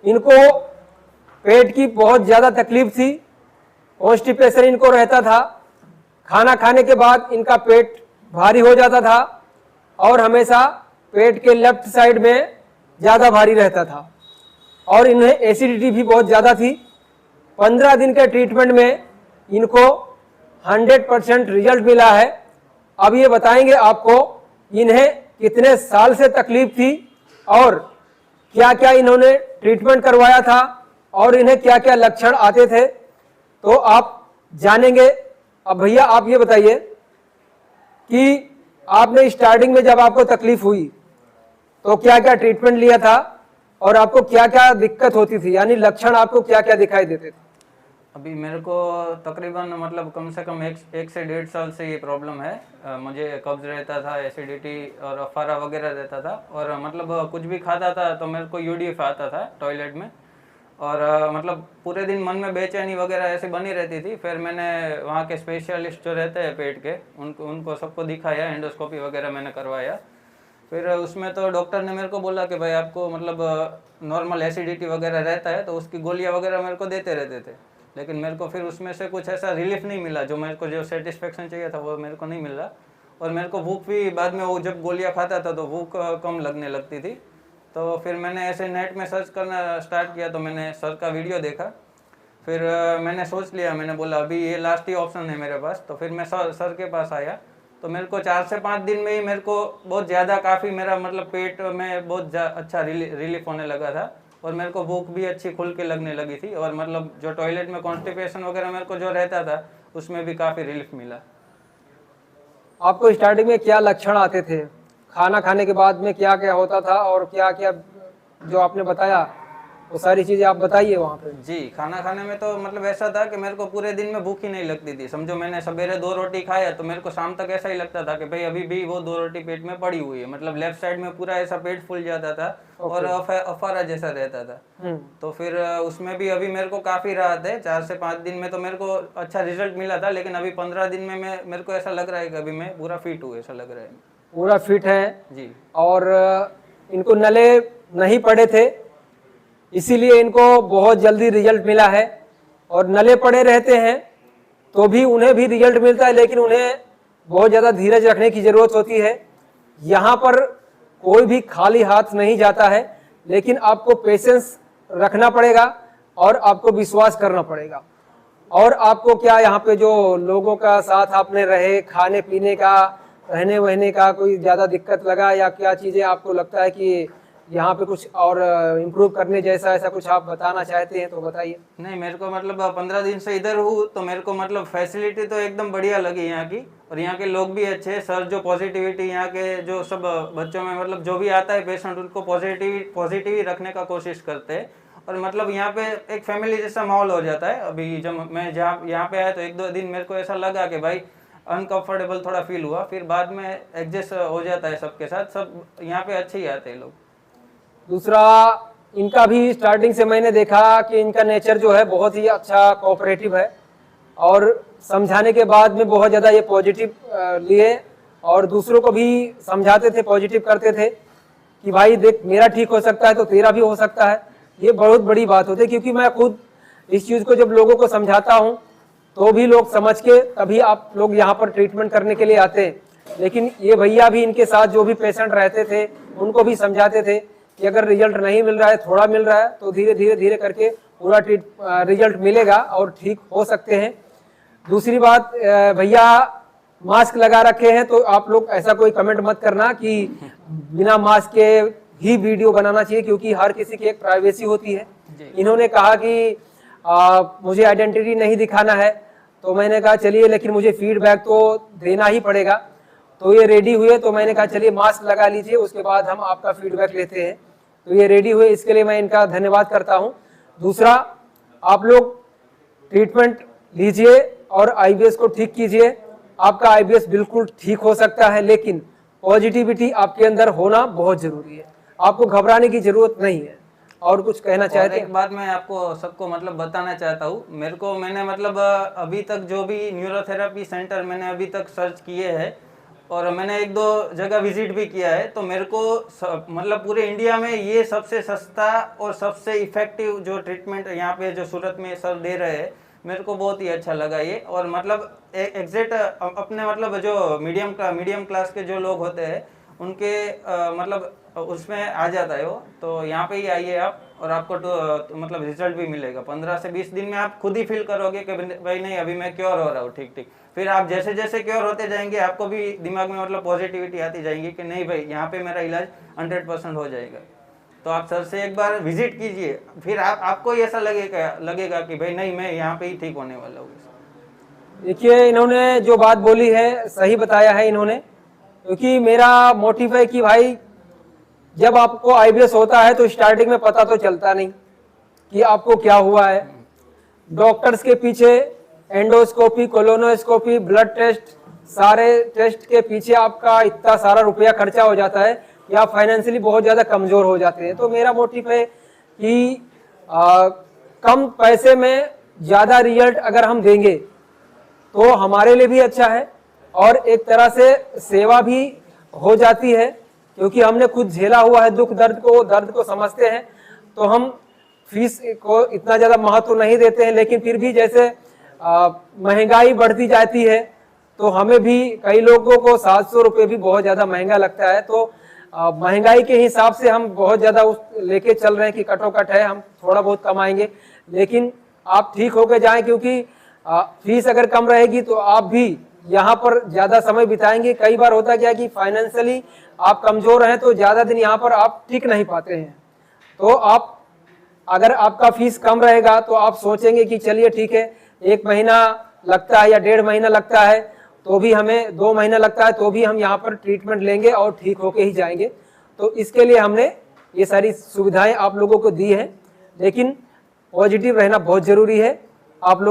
इनको पेट की बहुत ज़्यादा तकलीफ थी, कॉन्स्टिपेशन इनको रहता था, खाना खाने के बाद इनका पेट भारी हो जाता था और हमेशा पेट के लेफ्ट साइड में ज़्यादा भारी रहता था और इन्हें एसिडिटी भी बहुत ज़्यादा थी। 15 दिन के ट्रीटमेंट में इनको 100% रिजल्ट मिला है। अब ये बताएंगे आपको इन्हें कितने साल से तकलीफ थी और क्या क्या इन्होंने ट्रीटमेंट करवाया था और इन्हें क्या क्या लक्षण आते थे, तो आप जानेंगे। अब भैया आप ये बताइए कि आपने स्टार्टिंग में जब आपको तकलीफ हुई तो क्या क्या ट्रीटमेंट लिया था और आपको क्या क्या दिक्कत होती थी, यानी लक्षण आपको क्या क्या दिखाई देते थे? अभी मेरे को तकरीबन मतलब कम से कम एक से 1.5 साल से ये प्रॉब्लम है। मुझे कब्ज रहता था, एसिडिटी और अफारा वगैरह रहता था और मतलब कुछ भी खाता था तो मेरे को यूडीएफ आता था टॉयलेट में और मतलब पूरे दिन मन में बेचैनी वगैरह ऐसे बनी रहती थी। फिर मैंने वहाँ के स्पेशलिस्ट जो रहते हैं पेट के उनको सबको दिखाया, एंडोस्कोपी वगैरह मैंने करवाया। फिर उसमें तो डॉक्टर ने मेरे को बोला कि भाई आपको मतलब नॉर्मल एसिडिटी वगैरह रहता है, तो उसकी गोलियां वगैरह मेरे को देते रहते थे। लेकिन मेरे को फिर उसमें से कुछ ऐसा रिलीफ नहीं मिला, जो मेरे को जो सेटिस्फेक्शन चाहिए था वो मेरे को नहीं मिला। और मेरे को भूख भी बाद में, वो जब गोलियां खाता था तो भूख कम लगने लगती थी। तो फिर मैंने ऐसे नेट में सर्च करना स्टार्ट किया, तो मैंने सर का वीडियो देखा। फिर मैंने सोच लिया, मैंने बोला अभी ये लास्ट ही ऑप्शन है मेरे पास। तो फिर मैं सर के पास आया, तो मेरे को 4 से 5 दिन में ही मेरे को बहुत ज़्यादा काफ़ी मेरा मतलब पेट में बहुत अच्छा रिलीफ होने लगा था और मेरे को भूख भी अच्छी खुल के लगने लगी थी और मतलब जो टॉयलेट में कॉन्स्टिपेशन वगैरह मेरे को जो रहता था उसमें भी काफ़ी रिलीफ मिला। आपको स्टार्टिंग में क्या लक्षण आते थे, खाना खाने के बाद में क्या क्या होता था और क्या क्या जो आपने बताया वो सारी चीज़ें आप बताइए वहाँ पे। जी, खाना खाने में तो मतलब ऐसा था कि मेरे को पूरे दिन में भूख ही नहीं लगती थी। समझो मैंने सवेरे 2 रोटी खाया तो मेरे को शाम तक ऐसा ही लगता था कि भाई अभी भी वो 2 रोटी पेट में पड़ी हुई है। मतलब लेफ्ट साइड में पूरा ऐसा पेट फूल जाता था और अफारा जैसा रहता था। तो फिर उसमें भी अभी मेरे को काफ़ी राहत है। 4 से 5 दिन में तो मेरे को अच्छा रिजल्ट मिला था, लेकिन अभी 15 दिन में मेरे को ऐसा लग रहा है कि अभी मैं पूरा फिट हूँ, ऐसा लग रहा है। पूरा फिट है जी। और इनको नले नहीं पड़े थे, इसीलिए इनको बहुत जल्दी रिजल्ट मिला है। और नले पड़े रहते हैं तो भी उन्हें भी रिजल्ट मिलता है, लेकिन उन्हें बहुत ज़्यादा धीरज रखने की ज़रूरत होती है। यहाँ पर कोई भी खाली हाथ नहीं जाता है, लेकिन आपको पेशेंस रखना पड़ेगा और आपको विश्वास करना पड़ेगा। और आपको क्या यहाँ पे जो लोगों का साथ आपने रहे, खाने पीने का, रहने वहने का कोई ज़्यादा दिक्कत लगा या क्या चीज़ें आपको लगता है कि यहाँ पे कुछ और इम्प्रूव करने जैसा, ऐसा कुछ आप बताना चाहते हैं तो बताइए। नहीं, मेरे को मतलब 15 दिन से इधर हूँ तो मेरे को मतलब फैसिलिटी तो एकदम बढ़िया लगी यहाँ की और यहाँ के लोग भी अच्छे। सर जो पॉजिटिविटी यहाँ के जो सब बच्चों में मतलब जो भी आता है पेशेंट उनको पॉजिटिव ही रखने का कोशिश करते हैं और मतलब यहाँ पे एक फैमिली जैसा माहौल हो जाता है। अभी जब मैं जहाँ यहाँ पे आया तो 1-2 दिन मेरे को ऐसा लगा कि भाई अनकम्फर्टेबल थोड़ा फील हुआ, फिर बाद में एडजस्ट हो जाता है सबके साथ। सब यहाँ पे अच्छे ही आते हैं लोग। दूसरा, इनका भी स्टार्टिंग से मैंने देखा कि इनका नेचर जो है बहुत ही अच्छा कोऑपरेटिव है और समझाने के बाद में बहुत ज़्यादा ये पॉजिटिव लिए और दूसरों को भी समझाते थे, पॉजिटिव करते थे कि भाई देख मेरा ठीक हो सकता है तो तेरा भी हो सकता है। ये बहुत बड़ी बात होती है, क्योंकि मैं खुद इस चीज़ को जब लोगों को समझाता हूँ तो भी लोग समझ के तभी आप लोग यहाँ पर ट्रीटमेंट करने के लिए आते हैं। लेकिन ये भैया भी इनके साथ जो भी पेशेंट रहते थे उनको भी समझाते थे कि अगर रिजल्ट नहीं मिल रहा है, थोड़ा मिल रहा है, तो धीरे धीरे धीरे करके पूरा रिजल्ट मिलेगा और ठीक हो सकते हैं। दूसरी बात, भैया मास्क लगा रखे हैं तो आप लोग ऐसा कोई कमेंट मत करना कि बिना मास्क के ही वीडियो बनाना चाहिए, क्योंकि हर किसी की एक प्राइवेसी होती है। इन्होंने कहा कि मुझे आइडेंटिटी नहीं दिखाना है, तो मैंने कहा चलिए लेकिन मुझे फीडबैक तो देना ही पड़ेगा। तो ये रेडी हुए तो मैंने कहा चलिए मास्क लगा लीजिए, उसके बाद हम आपका फीडबैक लेते हैं। तो ये रेडी हुए, इसके लिए मैं इनका धन्यवाद करता हूं। दूसरा, आप लोग ट्रीटमेंट लीजिए और आईबीएस को ठीक कीजिए। आपका आईबीएस बिल्कुल ठीक हो सकता है, लेकिन पॉजिटिविटी आपके अंदर होना बहुत जरूरी है। आपको घबराने की जरूरत नहीं है। और कुछ कहना चाहते हैं? एक बात मैं आपको सबको मतलब बताना चाहता हूँ। मैंने मतलब अभी तक जो भी न्यूरोथेरेपी सेंटर मैंने अभी तक सर्च किए हैं और मैंने 1-2 जगह विजिट भी किया है। तो मेरे को मतलब पूरे इंडिया में ये सबसे सस्ता और सबसे इफेक्टिव जो ट्रीटमेंट यहाँ पे जो सूरत में सर दे रहे हैं, मेरे को बहुत ही अच्छा लगा ये। और मतलब एग्जैक्ट अपने मतलब जो मीडियम क्लास के जो लोग होते हैं उनके मतलब उसमें आ जाता है वो। तो यहाँ पे ही आइए आप, और आपको तो मतलब रिजल्ट भी मिलेगा। 15 से 20 दिन में आप खुद ही फील करोगे कि भाई नहीं अभी मैं क्योर हो रहा हूँ, ठीक। फिर आप जैसे जैसे क्योर होते जाएंगे आपको भी दिमाग में मतलब पॉजिटिविटी आती जाएगी कि नहीं भाई यहाँ पे मेरा इलाज 100% हो जाएगा। तो आप सर से एक बार विजिट कीजिए, फिर आपको ही ऐसा लगेगा कि भाई नहीं मैं यहाँ पे ही ठीक होने वाला हूँ। देखिए, इन्होंने जो बात बोली है सही बताया है इन्होंने, क्योंकि मेरा मोटिव है कि भाई जब आपको आईबीएस होता है तो स्टार्टिंग में पता तो चलता नहीं कि आपको क्या हुआ है। डॉक्टर्स के पीछे एंडोस्कोपी, कोलोनोस्कोपी, ब्लड टेस्ट, सारे टेस्ट के पीछे आपका इतना सारा रुपया खर्चा हो जाता है कि आप फाइनेंशियली बहुत ज़्यादा कमज़ोर हो जाते हैं। तो मेरा मोटिव है कि कम पैसे में ज़्यादा रिजल्ट अगर हम देंगे तो हमारे लिए भी अच्छा है और एक तरह से सेवा भी हो जाती है, क्योंकि हमने खुद झेला हुआ है दुख दर्द को समझते हैं। तो हम फीस को इतना ज़्यादा महत्व नहीं देते हैं, लेकिन फिर भी जैसे महंगाई बढ़ती जाती है तो हमें भी, कई लोगों को 700 रुपये भी बहुत ज़्यादा महंगा लगता है। तो महंगाई के हिसाब से हम बहुत ज़्यादा उस लेके चल रहे हैं कि कटोकट है, हम थोड़ा बहुत कमाएंगे, लेकिन आप ठीक होके जाएं, क्योंकि फीस अगर कम रहेगी तो आप भी यहाँ पर ज़्यादा समय बिताएंगे। कई बार होता क्या कि फाइनेंशियली आप कमज़ोर हैं तो ज़्यादा दिन यहाँ पर आप टिक नहीं पाते हैं। तो आप अगर आपका फीस कम रहेगा तो आप सोचेंगे कि चलिए ठीक है, 1 महीना लगता है या 1.5 महीना लगता है तो भी हमें 2 महीना लगता है तो भी हम यहाँ पर ट्रीटमेंट लेंगे और ठीक होके ही जाएंगे। तो इसके लिए हमने ये सारी सुविधाएं आप लोगों को दी हैं, लेकिन पॉजिटिव रहना बहुत ज़रूरी है। आप लोग